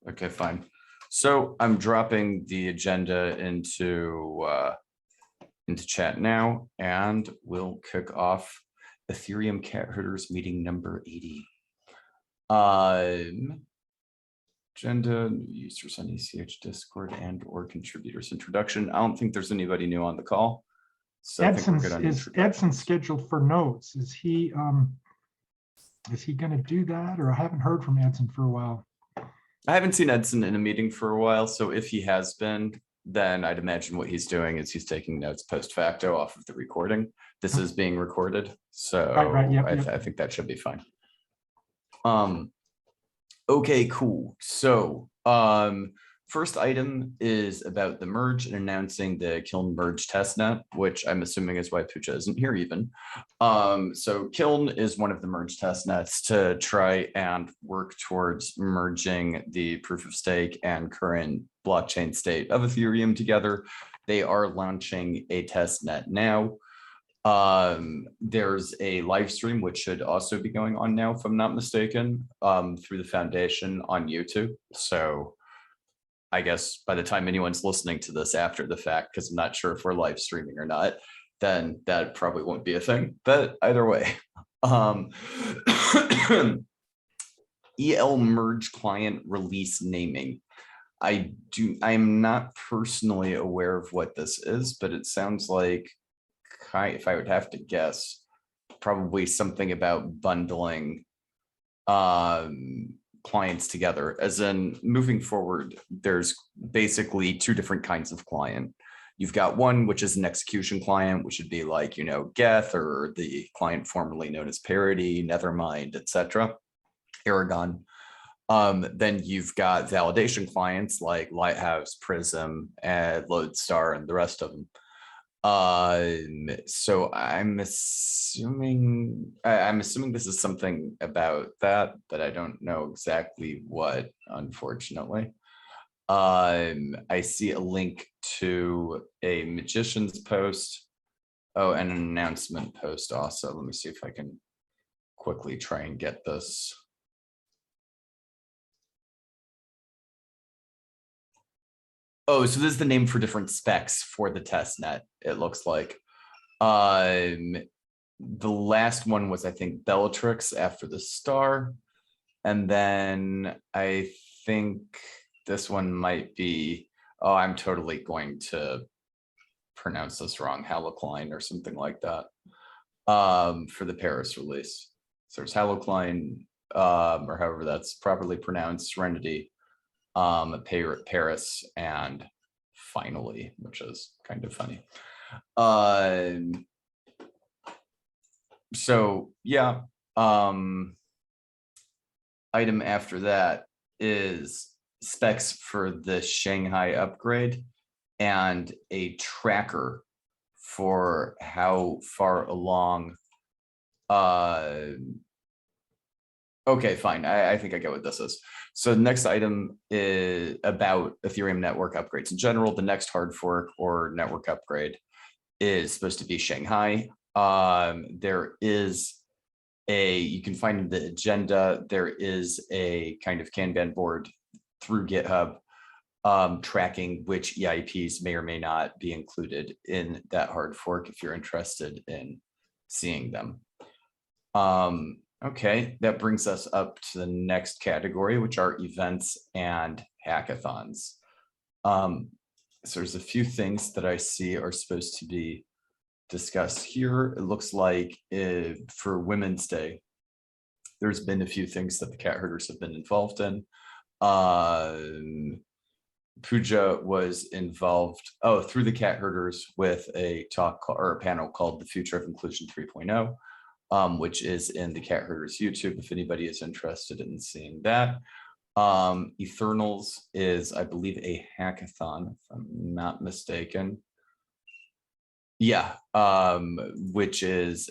Okay, fine. So I'm dropping the agenda into chat now, and we'll kick off Ethereum Cat Herders meeting number 80. Agenda, users on ECH Discord and/or contributors introduction. I don't think there's anybody new on the call. So Is Edson scheduled for notes? Is he going to do that? Or I haven't heard from Edson for a while. I haven't seen Edson in a meeting for a while. So if he has been, then I'd imagine what he's doing is he's taking notes post facto off of the recording. This is being recorded. So right, yep. I think that should be fine. Okay, cool. So first item is about the merge and announcing the Kiln merge testnet, which I'm assuming is why Pooja isn't here even. So Kiln is one of the merge testnets to try and work towards merging the proof of stake and current blockchain state of Ethereum together. They are launching a testnet now. There's a live stream which should also be going on now, if I'm not mistaken, through the foundation on YouTube. So I guess by the time anyone's listening to this after the fact, because I'm not sure if we're live streaming or not, then that probably won't be a thing. But either way, EL merge client release naming. I'm not personally aware of what this is, but it sounds like, if I would have to guess, probably something about bundling clients together, as in moving forward, there's basically two different kinds of client. You've got one, which is an execution client, which would be like, Geth, or the client formerly known as Parity, Nethermind, etc., Aragon. Then you've got validation clients like Lighthouse, Prism, and Lodestar, and the rest of them. So I'm assuming this is something about that, but I don't know exactly what, unfortunately. I see a link to a magician's post. Oh, and an announcement post also. Let me see if I can quickly try and get this. Oh, so this is the name for different specs for the test net, it looks like. The last one was, I think, Bellatrix after the star. And then I think this one might be, oh, I'm totally going to pronounce this wrong, Halocline or something like that, for the Paris release. So there's Halocline, or however that's properly pronounced, Serenity, Paris, and finally, which is kind of funny. So yeah, item after that is specs for the Shanghai upgrade and a tracker for how far along. Okay, fine. I think I get what this is. So the next item is about Ethereum network upgrades in general. The next hard fork or network upgrade is supposed to be Shanghai. There is you can find in the agenda, there is a kind of Kanban board through GitHub tracking which EIPs may or may not be included in that hard fork if you're interested in seeing them. Okay, that brings us up to the next category, which are events and hackathons. So there's a few things that I see are supposed to be discussed here. It looks like for Women's Day, there's been a few things that the cat herders have been involved in. Pooja was involved, through the cat herders, with a talk or a panel called The Future of Inclusion 3.0. Which is in the cat herders YouTube, if anybody is interested in seeing that. Ethernals is, I believe, a hackathon, if I'm not mistaken. Yeah, which is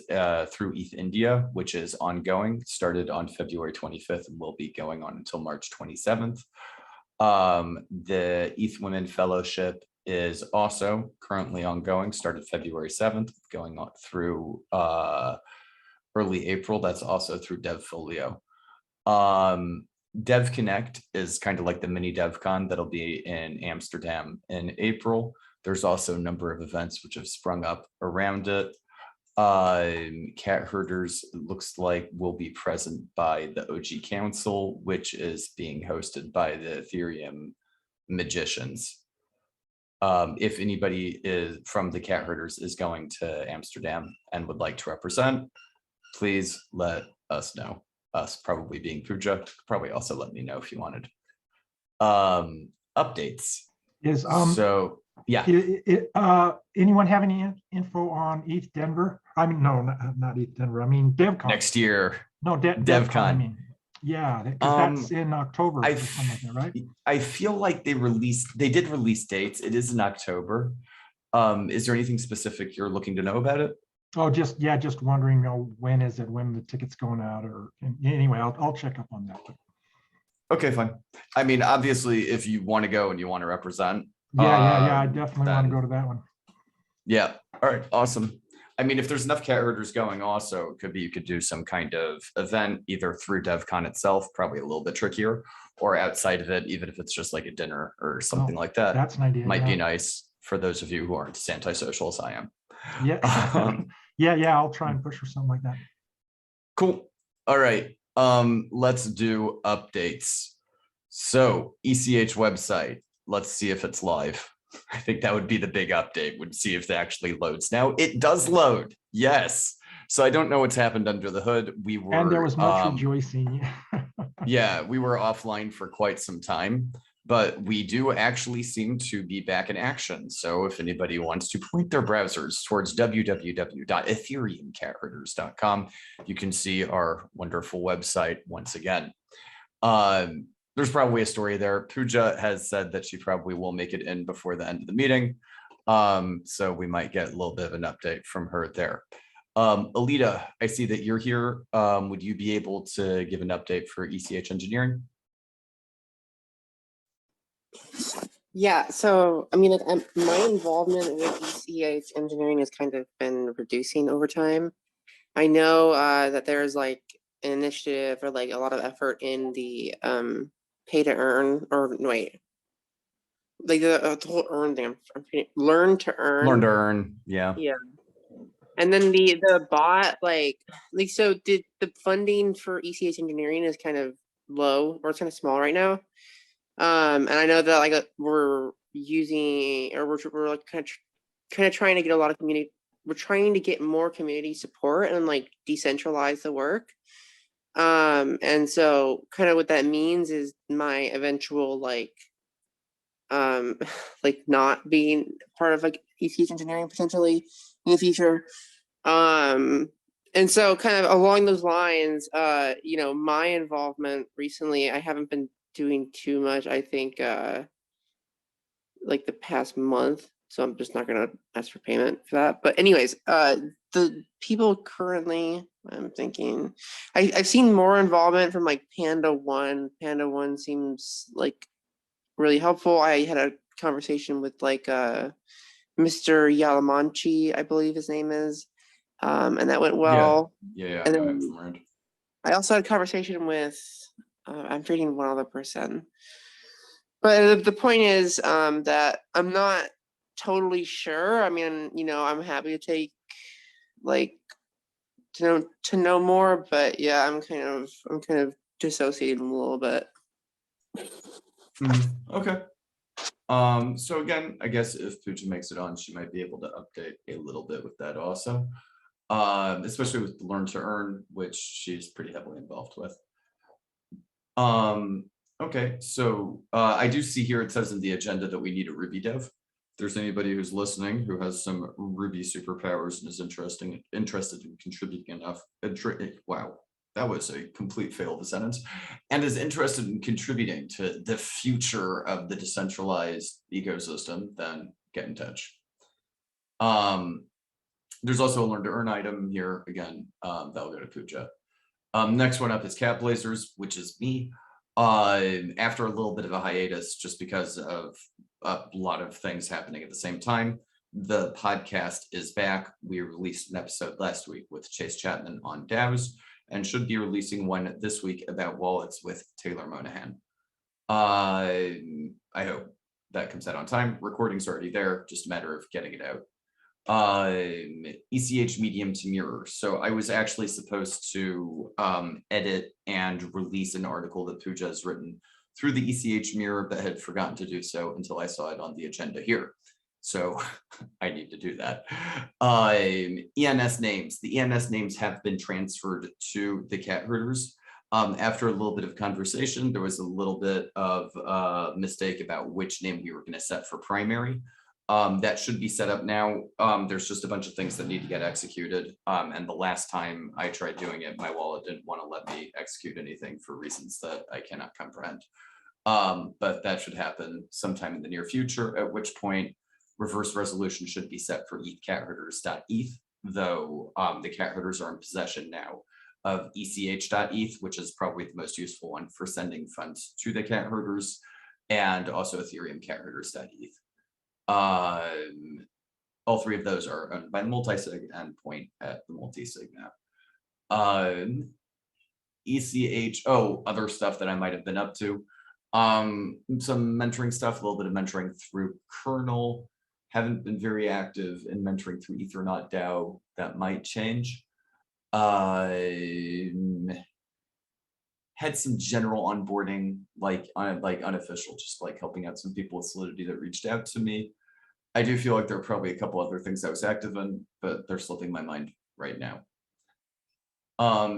through ETH India, which is ongoing, started on February 25th and will be going on until March 27th. The ETH Women Fellowship is also currently ongoing, started February 7th, going on through early April. That's also through DevFolio. Dev Connect is kind of like the mini DevCon that'll be in Amsterdam in April. There's also a number of events which have sprung up around it. Cat herders looks like will be present by the OG Council, which is being hosted by the Ethereum magicians. If anybody is from the cat herders is going to Amsterdam and would like to represent, please let us know. Us probably being Pooja, probably also let me know if you wanted. Updates. Is So yeah. Anyone have any info on ETH Denver? I mean, no, not ETH Denver. I mean, DevCon. Next year. No, DevCon. I mean, yeah, because that's in October or something like that, right? I feel like they did release dates. It is in October. Is there anything specific you're looking to know about it? Oh, just wondering, when is it, when the ticket's going out, or anyway, I'll check up on that. Okay, fine. I mean, obviously, if you want to go and you want to represent. Yeah, I definitely want to go to that one. Yeah. All right. Awesome. I mean, if there's enough cat herders going, also it could be you could do some kind of event either through DevCon itself, probably a little bit trickier, or outside of it, even if it's just like a dinner or something like that. That's an idea. Might be nice for those of you who aren't as antisocial as I am. Yeah. Yeah. I'll try and push for something like that. Cool. All right. Let's do updates. So ECH website. Let's see if it's live. I think that would be the big update, would see if it actually loads. Now it does load. Yes. So I don't know what's happened under the hood. And there was much rejoicing. Yeah, we were offline for quite some time, but we do actually seem to be back in action. So if anybody wants to point their browsers towards www.ethereumcatherders.com, you can see our wonderful website once again. There's probably a story there. Pooja has said that she probably will make it in before the end of the meeting. So we might get a little bit of an update from her there. Alita, I see that you're here. Would you be able to give an update for ECH engineering? Yeah, so I mean, like, my involvement with ECH engineering has kind of been reducing over time. I know that there's like an initiative or like a lot of effort in the pay to earn, or wait, like the whole earn thing. Learn to earn. Learn to earn, yeah. Yeah. And then the bot, like so did the funding for ECH engineering is kind of low, or it's kind of small right now. And I know that like we're using, or we're like kind of trying to get a lot of community. We're trying to get more community support and like decentralize the work. And so kind of what that means is my eventual like not being part of like ECH engineering potentially in the future. And so kind of along those lines, my involvement recently, I haven't been doing too much, I think, like the past month. So I'm just not gonna ask for payment for that. But anyways, the people currently, I'm thinking, I've seen more involvement from like Panda One. Panda One seems like really helpful. I had a conversation with like Mr. Yalamanchi, I believe his name is, and that went well. Yeah. And then I also had a conversation with, I'm forgetting one other person. But the point is that I'm not totally sure. I mean, I'm happy to take like to know more, but yeah, I'm kind of dissociating a little bit. Okay. So again, I guess if Pooja makes it on, she might be able to update a little bit with that also. Especially with the learn to earn, which she's pretty heavily involved with. Okay, so I do see here it says in the agenda that we need a Ruby dev. If there's anybody who's listening who has some Ruby superpowers and is interested in contributing enough. Wow, that was a complete fail of a sentence. And is interested in contributing to the future of the decentralized ecosystem, then get in touch. There's also a learn to earn item here. Again, that'll go to Pooja. Next one up is Cat Blazers, which is me. After a little bit of a hiatus, just because of a lot of things happening at the same time, the podcast is back. We released an episode last week with Chase Chapman on DAOs. and should be releasing one this week about wallets with Taylor Monahan. I hope that comes out on time. Recording's already there, just a matter of getting it out. ECH Medium to Mirror. So I was actually supposed to edit and release an article that Pooja has written through the ECH Mirror, but had forgotten to do so until I saw it on the agenda here. So I need to do that. ENS names. The ENS names have been transferred to the cat herders. After a little bit of conversation, there was a little bit of mistake about which name we were going to set for primary. That should be set up now. There's just a bunch of things that need to get executed. And the last time I tried doing it, my wallet didn't want to let me execute anything for reasons that I cannot comprehend. But that should happen sometime in the near future, at which point reverse resolution should be set for ethcatherders.eth, though the cat herders are in possession now of ech.eth, which is probably the most useful one for sending funds to the cat herders, and also Ethereum cat herders.eth. All three of those are owned by the multi-sig and point at the multi-sig now. ECH, other stuff that I might have been up to. Some mentoring stuff, a little bit of mentoring through kernel. Haven't been very active in mentoring through Ethernaut DAO. That might change. Had some general onboarding, like unofficial, just like helping out some people with Solidity that reached out to me. I do feel like there are probably a couple other things I was active in, but they're slipping my mind right now.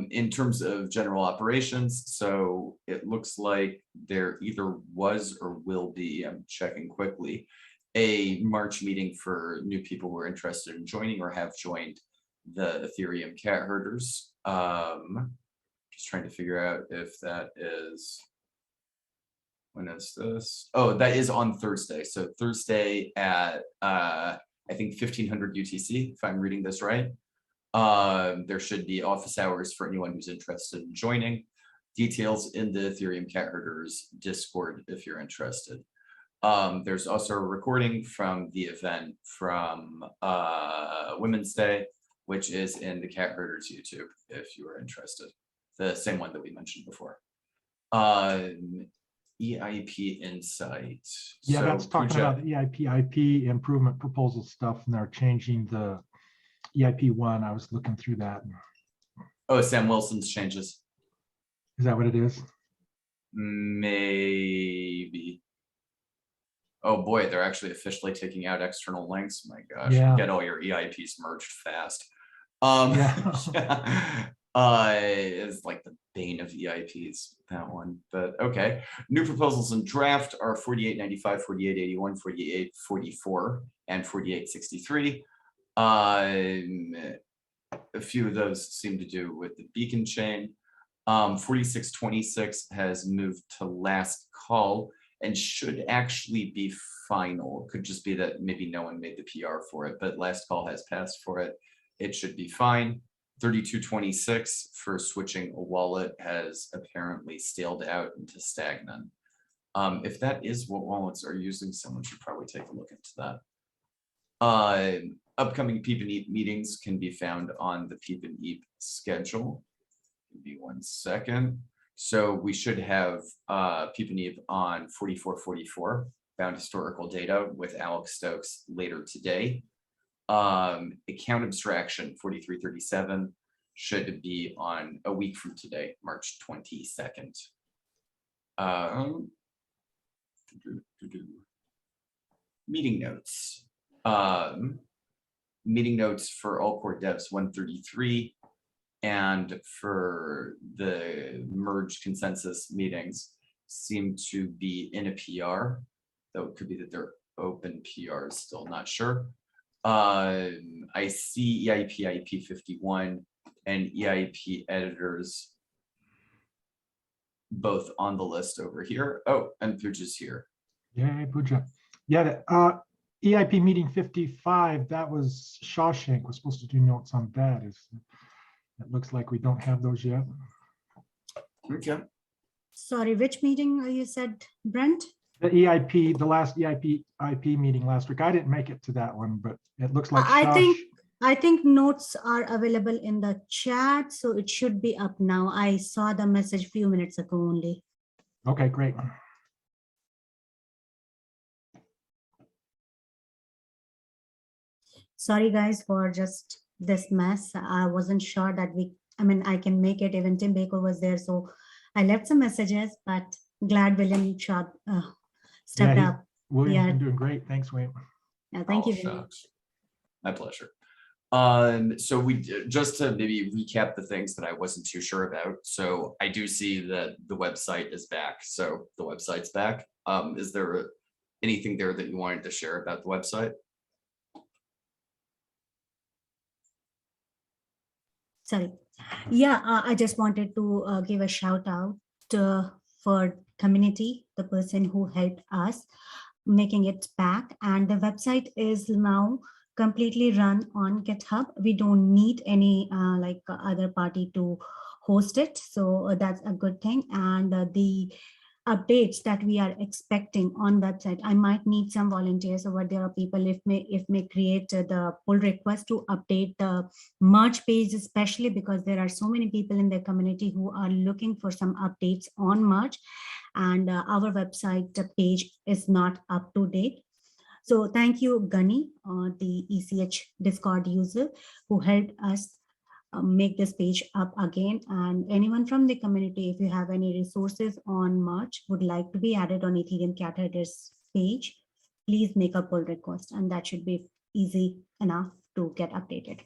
In terms of general operations, so it looks like there either was or will be, I'm checking quickly, a March meeting for new people who are interested in joining or have joined the Ethereum cat herders. Just trying to figure out if that is, when is this? Oh, that is on Thursday. So Thursday at I think 1500 UTC, if I'm reading this right. There should be office hours for anyone who's interested in joining. Details in the Ethereum cat herders Discord if you're interested. There's also a recording from the event from Women's Day, which is in the cat herders YouTube if you are interested. The same one that we mentioned before. EIP Insight. Yeah, So, that's talking Pooja, about the EIP IP improvement proposal stuff, and they're changing the EIP 1. I was looking through that. oh, Sam Wilson's changes. Is that what it is? Maybe. Oh boy, they're actually officially taking out external links. My gosh, Yeah. get all your EIPs merged fast. Yeah. It's like the bane of EIPs, that one. But okay. New proposals in draft are 4895, 4881, 4844, and 4863. A few of those seem to do with the beacon chain. 4626 has moved to last call and should actually be final. It could just be that maybe no one made the PR for it, but last call has passed for it. It should be fine. 3226 for switching a wallet has apparently staled out into stagnant. If that is what wallets are using, someone should probably take a look into that. Upcoming Peep and Eep meetings can be found on the Peep and Eep schedule. Give me 1 second. So we should have Peep and Eep on 4444, found historical data with Alex Stokes later today. Account abstraction 4337 should be on a week from today, March 22nd. Meeting notes. Meeting notes for all core devs 133 and for the merged consensus meetings seem to be in a PR, though it could be that they're open PRs, still not sure. I see EIP IP 51 and EIP editors both on the list over here. Oh, and Pooja's here. Yay, Pooja. Yeah, EIP meeting 55, that was Shawshank, was supposed to do notes on that. It looks like we don't have those yet. Okay. Sorry, which meeting you said, Brent? The EIP, the last EIP IP meeting last week. I didn't make it to that one, but it looks like I think I think notes are available in the chat, so it should be up now. I saw the message few minutes ago only. Okay, great. Sorry guys for just this mess. I wasn't sure that I can make it. Even Tim Baker was there, so I left some messages, but glad William Schwab stepped Yeah, up. William's Yeah. been doing great. Thanks, William. Yeah, thank Oh, you. William. shucks. My pleasure. So just to maybe recap the things that I wasn't too sure about. So I do see that the website is back. So the website's back. Is there anything there that you wanted to share about the website? Sorry. Yeah, I just wanted to give a shout out for community, the person who helped us making it back. And the website is now completely run on GitHub. We don't need any other party to host it. So that's a good thing. And the updates that we are expecting on website, I might need some volunteers over there, or people if may create the pull request to update the merge page, especially because there are so many people in the community who are looking for some updates on merge, and our website page is not up to date. So thank you, Gunny, the ECH Discord user, who helped us make this page up again. And anyone from the community, if you have any resources on March would like to be added on Ethereum cat headers page, please make a pull request, and that should be easy enough to get updated.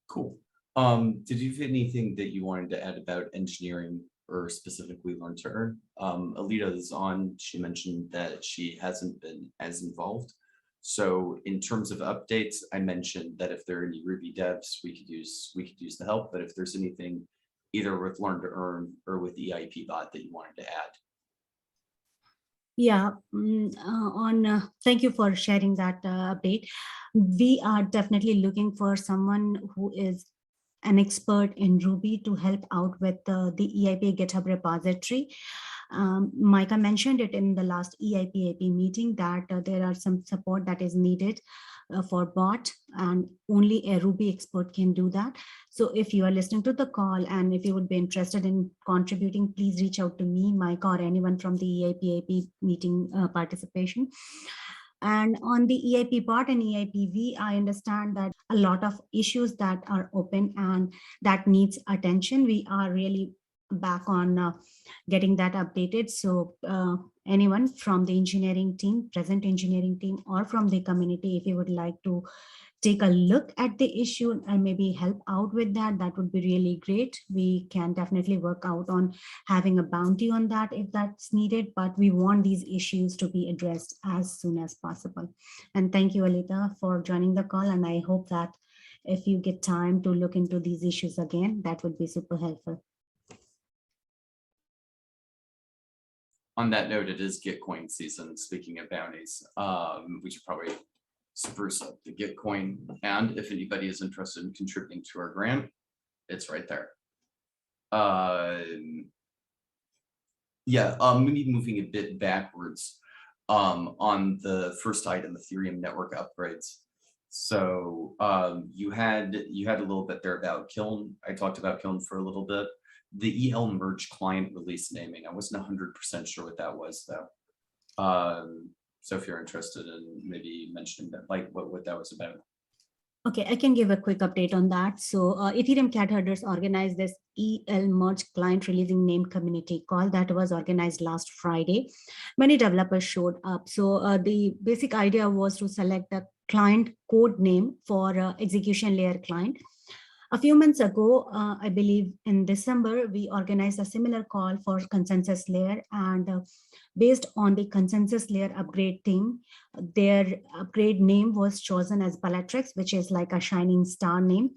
Cool. Did you have anything that you wanted to add about engineering or specifically learn to earn? Alita is on. She mentioned that she hasn't been as involved. So in terms of updates, I mentioned that if there are any Ruby devs, we could use the help. But if there's anything either with Learn to Earn or with EIP bot that you wanted to add. Yeah, thank you for sharing that update. We are definitely looking for someone who is an expert in Ruby to help out with the EIP GitHub repository. Micah mentioned it in the last EIP meeting that there are some support that is needed for bot, and only a Ruby expert can do that. So if you are listening to the call and if you would be interested in contributing, please reach out to me, Micah, or anyone from the EIP meeting participation. And on the EIP bot and EIPV, I understand that a lot of issues that are open and that needs attention. We are really back on getting that updated. So anyone from the engineering team, present engineering team, or from the community, if you would like to take a look at the issue and maybe help out with that, that would be really great. We can definitely work out on having a bounty on that if that's needed, but we want these issues to be addressed as soon as possible. And thank you, Alita, for joining the call. And I hope that if you get time to look into these issues again, that would be super helpful. On that note, it is Gitcoin season. Speaking of bounties, we should probably spruce up the Gitcoin. And if anybody is interested in contributing to our grant, it's right there. Maybe moving a bit backwards on the first item, Ethereum network upgrades. So you had a little bit there about Kiln. I talked about Kiln for a little bit. The EL merge client release naming, I wasn't 100% sure what that was though. So if you're interested in maybe mentioning that, like what that was about. Okay, I can give a quick update on that. So Ethereum cat herders organized this EL merge client releasing name community call that was organized last Friday. Many developers showed up. So the basic idea was to select the client code name for execution layer client. A few months ago, I believe in December, we organized a similar call for consensus layer, and based on the consensus layer upgrade team, their upgrade name was chosen as Bellatrix, which is like a shining star name.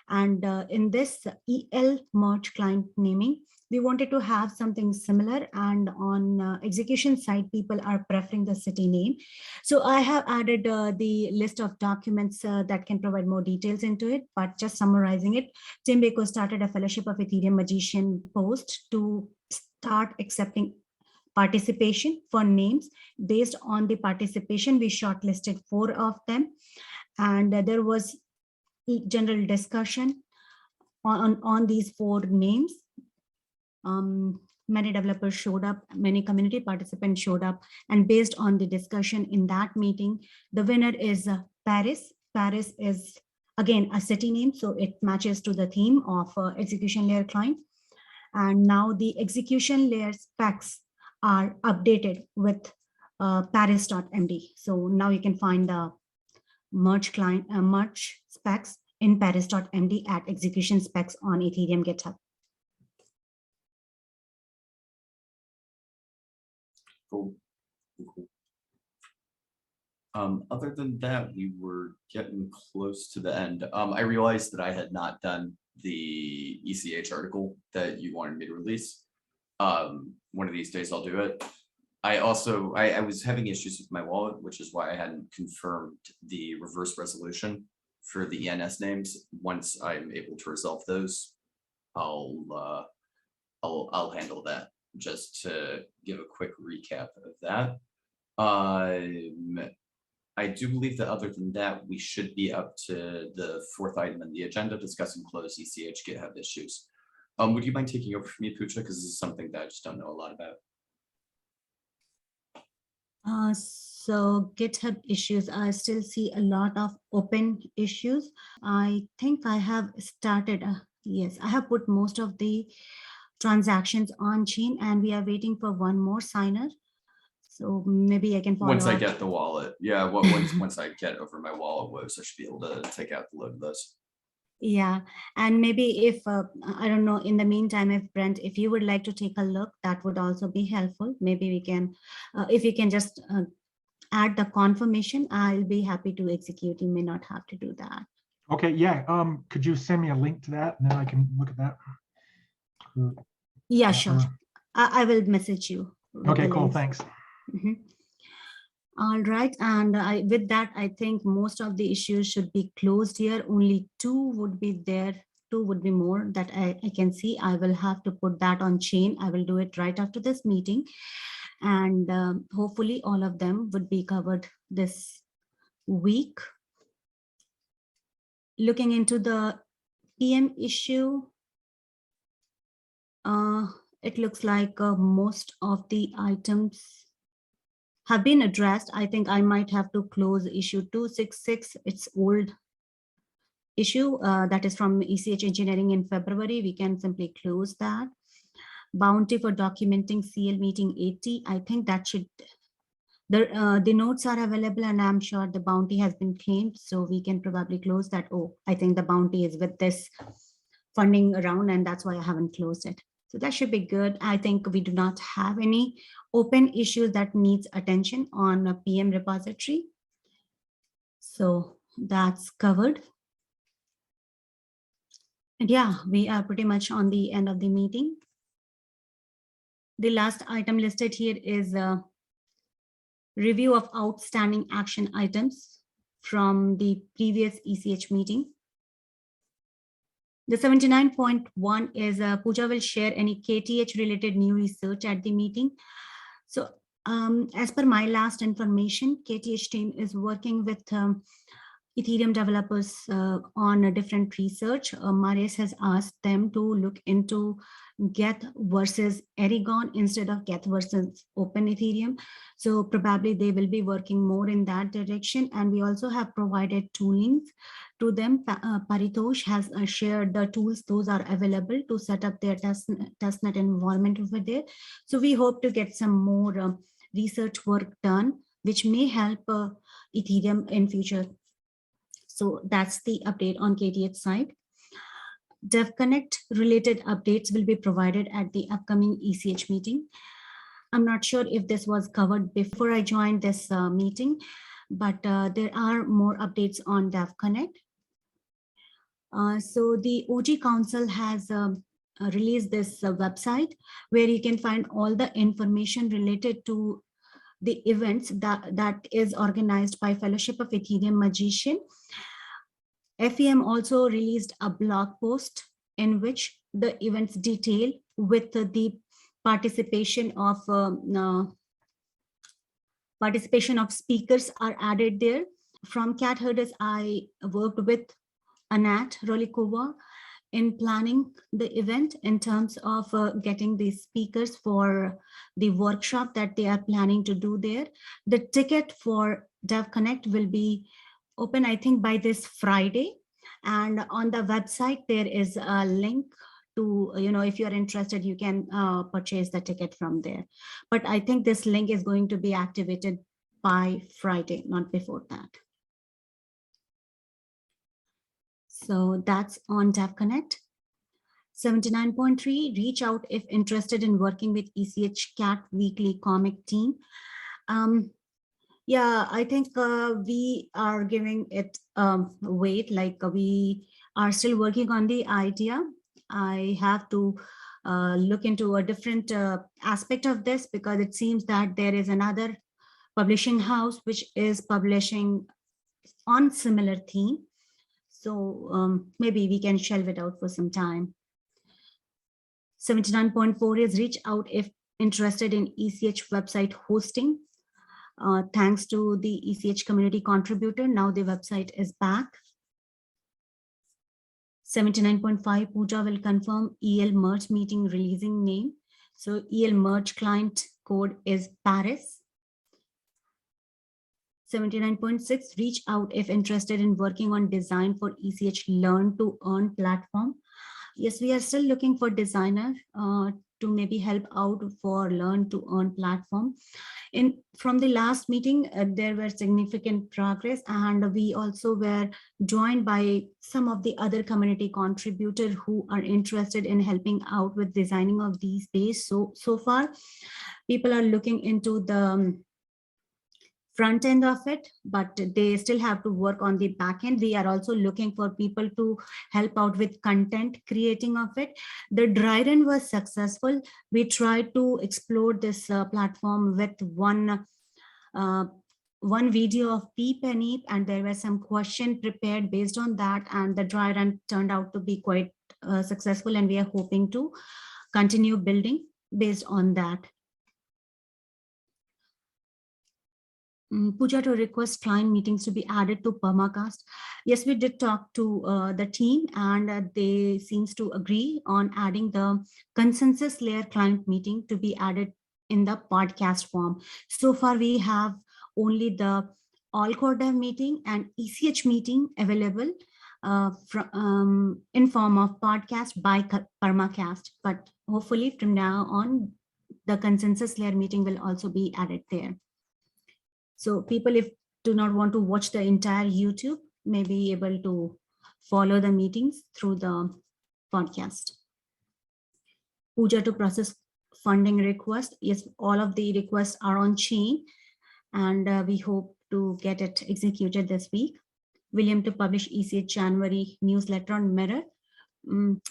And in this EL merge client naming, we wanted to have something similar, and on execution side, people are preferring the city name. So I have added the list of documents that can provide more details into it, but just summarizing it, Tim Baker started a Fellowship of Ethereum Magician post to start accepting participation for names. Based on the participation, we shortlisted 4 of them, and there was general discussion on these 4 names. Many developers showed up, many community participants showed up, and based on the discussion in that meeting, the winner is Paris. Paris is again a city name, so it matches to the theme of execution layer client. And now the execution layer specs are updated with paris.md. So now you can find the merge specs in paris.md at execution specs on Ethereum GitHub. Cool. Other than that, we were getting close to the end. I realized that I had not done the ECH article that you wanted me to release. One of these days I'll do it. I was having issues with my wallet, which is why I hadn't confirmed the reverse resolution for the ENS names. Once I'm able to resolve those, I'll handle that. Just to give a quick recap of that. I do believe that other than that, we should be up to the 4th item in the agenda, discussing closed ECH GitHub issues. Would you mind taking over for me, Pooja? Because this is something that I just don't know a lot about. So GitHub issues, I still see a lot of open issues. I think I have started, yes, I have put most of the transactions on chain, and we are waiting for one more signer. So maybe I can follow Once I up. get the wallet. Yeah, once I get over my wallet woes, I should be able to take out the load of those. Yeah, and maybe if, I don't know, in the meantime, if Brent, if you would like to take a look, that would also be helpful. Maybe we can, if you can just add the confirmation, I'll be happy to execute. You may not have to do that. Okay, yeah. Could you send me a link to that, and then I can look at that? Yeah, sure. I will message you. Okay, cool. Thanks. All right, and with that, I think most of the issues should be closed here. Only 2 would be there. 2 would be more that I can see. I will have to put that on chain. I will do it right after this meeting. And hopefully all of them would be covered this week. Looking into the PM issue, it looks like most of the items have been addressed. I think I might have to close issue 266. It's old issue that is from ECH Engineering in February. We can simply close that. Bounty for documenting CL meeting 80. I think that should, the notes are available, and I'm sure the bounty has been claimed, so we can probably close that. Oh, I think the bounty is with this funding round, and that's why I haven't closed it. So that should be good. I think we do not have any open issues that needs attention on a PM repository. So that's covered. And yeah, we are pretty much on the end of the meeting. The last item listed here is a review of outstanding action items from the previous ECH meeting. The 79.1 is Pooja will share any KTH related new research at the meeting. So as per my last information, KTH team is working with Ethereum developers on a different research. Marius has asked them to look into Geth versus Aragon instead of Geth versus Open Ethereum. So probably they will be working more in that direction. And we also have provided toolings to them. Paritosh has shared the tools. Those are available to set up their testnet environment over there. So we hope to get some more research work done, which may help Ethereum in future. So that's the update on KTH side. DevConnect related updates will be provided at the upcoming ECH meeting. I'm not sure if this was covered before I joined this meeting, but there are more updates on DevConnect. So the OG Council has released this website where you can find all the information related to the events that is organized by Fellowship of Ethereum Magician. FEM also released a blog post in which the events detail with the participation of speakers are added there. From Cat Herders, I worked with Anat Rolikova in planning the event in terms of getting the speakers for the workshop that they are planning to do there. The ticket for Dev Connect will be open, I think, by this Friday. And on the website, there is a link to, if you're interested, you can purchase the ticket from there. But I think this link is going to be activated by Friday, not before that. So that's on Dev Connect. 79.3, reach out if interested in working with ECH Cat Weekly Comic Team. Yeah, I think we are giving it weight, like we are still working on the idea. I have to look into a different aspect of this, because it seems that there is another publishing house which is publishing on similar theme. So maybe we can shelve it out for some time. 79.4 is reach out if interested in ECH website hosting. Thanks to the ECH community contributor, now the website is back. 79.5, Pooja will confirm EL merge meeting releasing name. So EL merge client code is Paris. 79.6, reach out if interested in working on design for ECH Learn to Earn platform. Yes, we are still looking for designer to maybe help out for Learn to Earn platform. From the last meeting, there were significant progress, and we also were joined by some of the other community contributors who are interested in helping out with designing of these days. So far, people are looking into the front end of it, but they still have to work on the back end. We are also looking for people to help out with content creating of it. The dry run was successful. We tried to explore this platform with one video of Peep and Eep, and there were some questions prepared based on that, and the dry run turned out to be quite successful, and we are hoping to continue building based on that. Pooja, to request client meetings to be added to Permacast. Yes, we did talk to the team, and they seems to agree on adding the consensus layer client meeting to be added in the podcast form. So far, we have only the all core dev meeting and ECH meeting available in form of podcast by Permacast. But hopefully from now on, the consensus layer meeting will also be added there. So people, if do not want to watch the entire YouTube, may be able to follow the meetings through the podcast. Pooja, to process funding request. Yes, all of the requests are on chain, and we hope to get it executed this week. William, to publish ECH January newsletter on Mirror.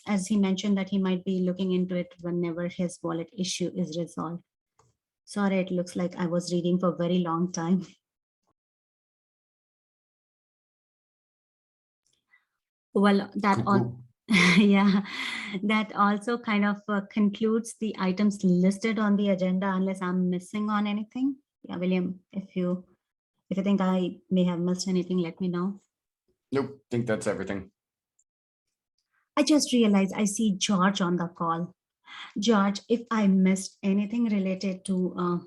As he mentioned that he might be looking into it whenever his wallet issue is resolved. Sorry, it looks like I was reading for a very long time. Well, that all, yeah, that also kind of concludes the items listed on the agenda, unless I'm missing on anything. Yeah, William, if you think I may have missed anything, let me know. Nope, think that's everything. I just realized I see George on the call. George, if I missed anything related to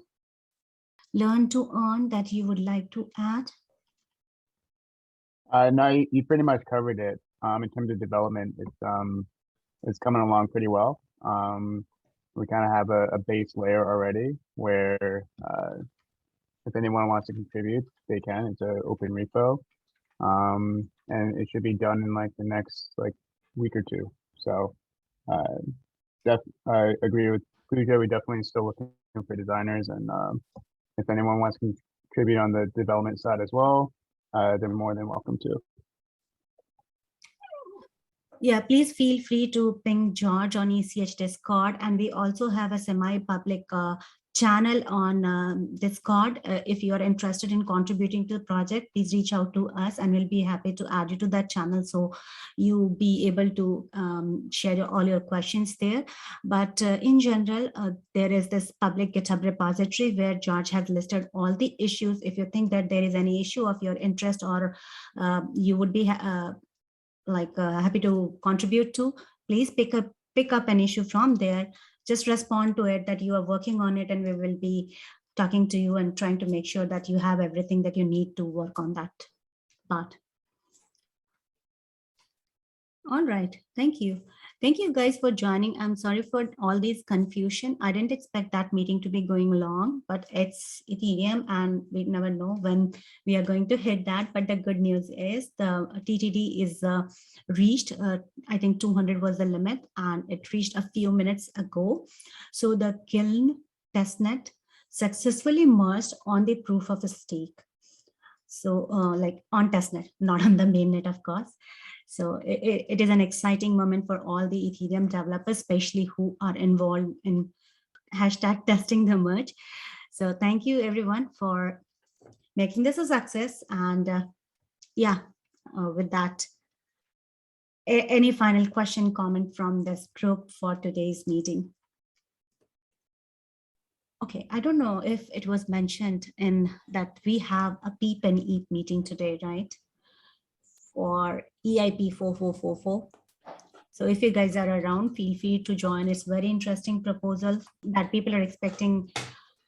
Learn to Earn that you would like to add? No, you pretty much covered it. In terms of development, it's coming along pretty well. We kind of have a base layer already where if anyone wants to contribute, they can. It's an open repo, and it should be done in like the next week or two. So I agree with Pooja. We definitely still looking for designers, and if anyone wants to contribute on the development side as well, they're more than welcome to. Yeah, please feel free to ping George on ECH Discord, and we also have a semi-public channel on Discord. If you are interested in contributing to the project, please reach out to us and we'll be happy to add you to that channel, so you be able to share all your questions there. But in general, there is this public GitHub repository where George has listed all the issues. If you think that there is any issue of your interest, or you would be happy to contribute to, please pick up an issue from there. Just respond to it that you are working on it, and we will be talking to you and trying to make sure that you have everything that you need to work on that part. All right, thank you. Thank you guys for joining. I'm sorry for all this confusion. I didn't expect that meeting to be going long, but it's Ethereum and we never know when we are going to hit that. But the good news is the TTD is reached. I think 200 was the limit and it reached a few minutes ago. So the Kiln testnet successfully merged on the proof of stake. So like on testnet, not on the mainnet, of course. So it is an exciting moment for all the Ethereum developers, especially who are involved in hashtag testing the merge. So thank you everyone for making this a success. And with that, any final question, comment from this group for today's meeting? Okay, I don't know if it was mentioned in that we have a PEEP and EEP meeting today, right? For EIP 4444. So if you guys are around, feel free to join. It's very interesting proposal that people are expecting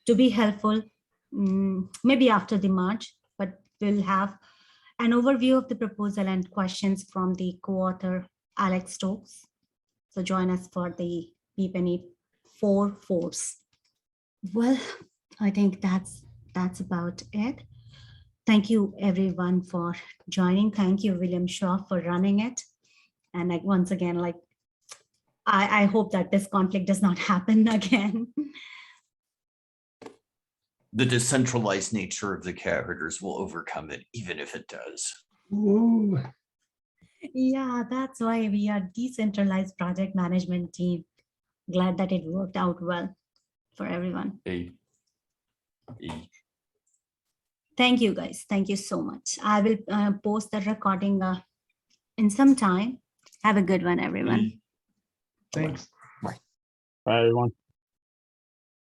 to be helpful, maybe after the March, but we'll have an overview of the proposal and questions from the co-author Alex Stokes. So join us for the PEEP and EEP 4/4s. Well, I think that's about it. Thank you everyone for joining. Thank you, William Shaw, for running it. And like once again, like I hope that this conflict does not happen again. The decentralized nature of the characters will overcome it, even if it does. Ooh. Yeah, that's why we are decentralized project management team. Glad that it worked out well for everyone. Thank you guys. Thank you so much. I will post the recording in some time. Have a good one, everyone. Thanks. Bye, everyone.